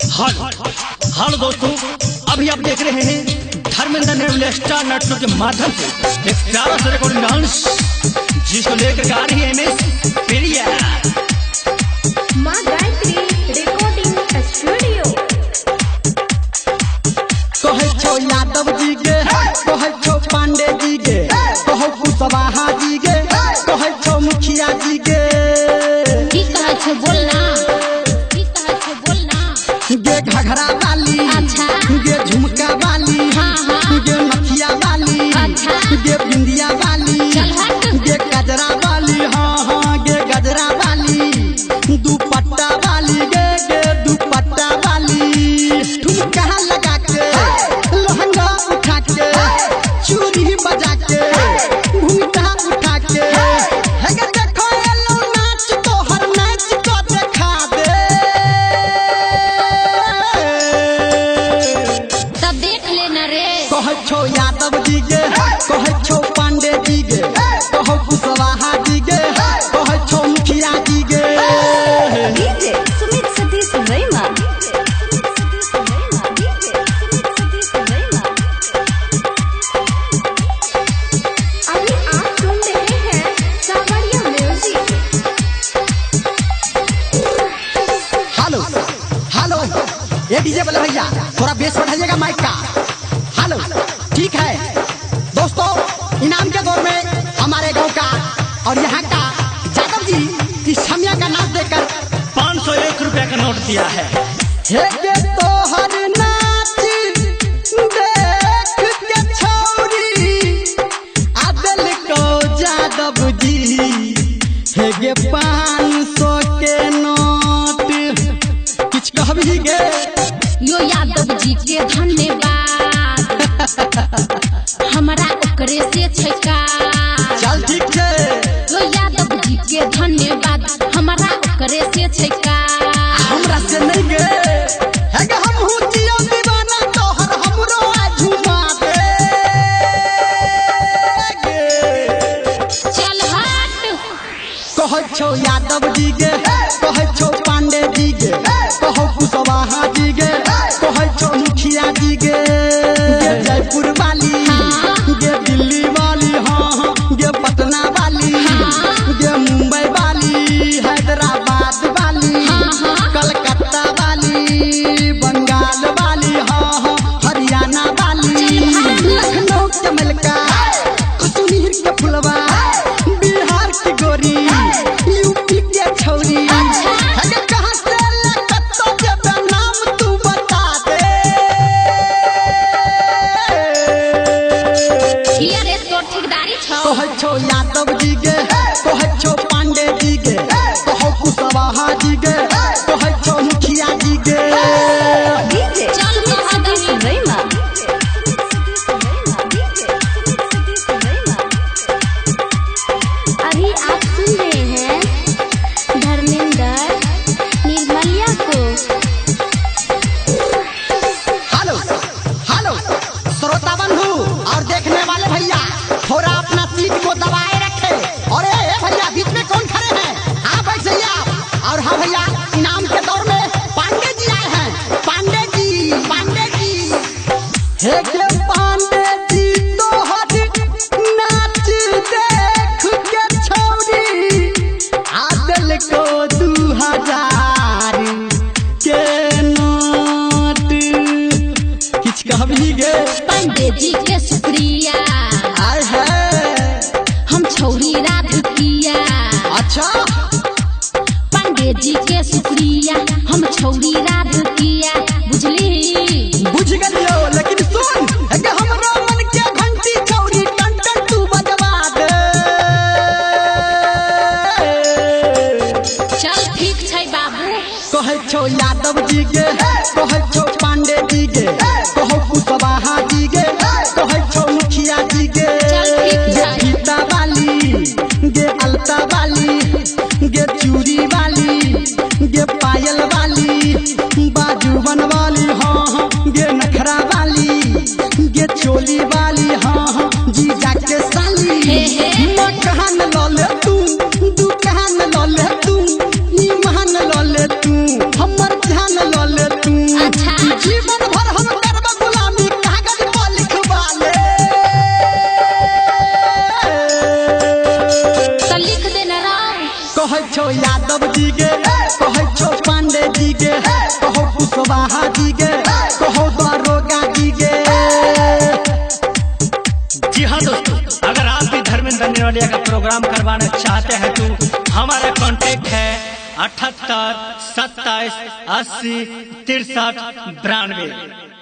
Hello दोस्तों, अभी आप देख रहे हैं धर्मेंद्र निर्मल स्टार नेटवर्क के माध्यम से एक प्यारा सा रिकॉर्डिंग डांस जिसको लेकर गा रही है एमएस प्रिया। मां गायत्री रिकॉर्डिंग स्टूडियो। कहे छो यादव जी के, कहे छो पांडे जी के, कहो कुशवाहा जी के, कहे छो मुखिया जी के। की कहे छो बोलना, की कहे छो बोलना। गे घघरा वाली, अच्छा। गे झुमका वाली, हाँ। गे नथिया वाली, अच्छा। गे बिंदिया वाली, चल हट। गे गजरा वाली, हाँ गे गजरा वाली, दुपट्टा वाली, गे दुपट्टा वाली। ठुमका लगा के, लहंगा उठा के, चूड़ी बजा के, घूंघटा उठा के, हेगे देखो ये लो नाच तो हर नाच को दिखा दे। तब देख लेना रे। कहे छो यादव जी के, कहे छो पांडे जी के, कहो कुशवाहा जी के, कहे छो मुखिया जी के। डीजे सुमित सतीश रैमा। अभी आप सुन रहे हैं सावरिया म्यूजिक। हेलो हेलो, ये डीजे वाले भैया थोड़ा बेस बढ़ाइएगा माइक का। हेलो, ठीक है दोस्तों, इनाम के दौर में हमारे गांव का और यहाँ का यादव जी इस छमिया का नाच देकर 501 रुपया का नोट दिया है। हे गे तोहर नाच देख के छौरी आदल को यादव जी। हे गे 500 के नोट, कुछ कहबी गे। यो यादव जी के धन्यवाद, हमारा ओकरे से छैका। चल ठीक है, यो यादव जी के धन्यवाद, हमारा ओकरे से छैका। हमरा से नहीं गे। हे गे हम हूँ जियो दीवाना तोहर हमरो आ झुमा दे गे। चल हट। कहे छो यादव जी के, कहे छो पांडे जी के, कहो कुशवाहा जी के, कहे छो मुखिया जी के। गे जयपुर वाली, गे दिल्ली वाली, हाँ गे पटना वाली, गे मुंबई वाली, हैदराबाद वाली, कलकत्ता वाली, बंगाल वाली, हाँ हरियाणा वाली, लखनऊ के मलका, कश्मीर के फुलवा, बिहार की गोरी, यूपी के छौरी। अगर कहाँ से लकत्तो जब नाम तू बता दे। ये रे तोर ठेकेदारी छौ। कहे छो यादव जी के, कहे छो पांडे जी के, कहो कुशवाहा जी के, कहे छो मुखिया जी के। चल तो सतीश रैमा। अभी आप सुन रहे हैं धर्मेंद्र निर्मलिया को। हेलो हेलो, श्रोता बंधु और देखने वाले भैया, थोड़ा अपना सीट को दबाए रखे। और ए भैया बीच में कौन खड़े हैं? हाँ बैठ जाइए आप। और हाँ भैया, इनाम के दौर में पांडे जी आए हैं। पांडे जी, पांडे जी, हे के पांडे जी तोहर नाच देख के छौरी आदल को 2000 के नोट। किछ कहबी गे। पंडे जी के शुक्रिया, आय है, हम छौरी राधिकिया। अच्छा पंडे जी के शुक्रिया, हम छौरी राधिकिया। बुझली? बुझ गलियो, लेकिन सुन कि हमरो मन के घंटी छौरी टन टन तू बजवा दे। चल ठीक छै बाबू। कहे छो यादव जी के, कहे छो पांडे जी के, कहो कुशवाहा जी के, कहे छो मुखिया जी के। चल ठीक गे छै। फीता वाली, गे अलता वाली, गे चूड़ी वाली, गे पायल वाली, बाजूबन वाली, हाँ गे नखरा वाली, गे चोली वाली, हाँ जीजा के साली। माँ कहान लो ले तू, दू कहान लो ले तू, ई महान लो ले तू, हमर ध्यान लो ले तू। छो यादव जी गे, कहे छो पांडे जी गे, कहो कुशवाहा जी गे, कहो दारोगा जी गे। जी हाँ दोस्तों, अगर आप भी धर्मेंद्र निर्मलिया का प्रोग्राम करवाना चाहते हैं तो हमारा कॉन्टेक्ट है 78 27 80 63 92।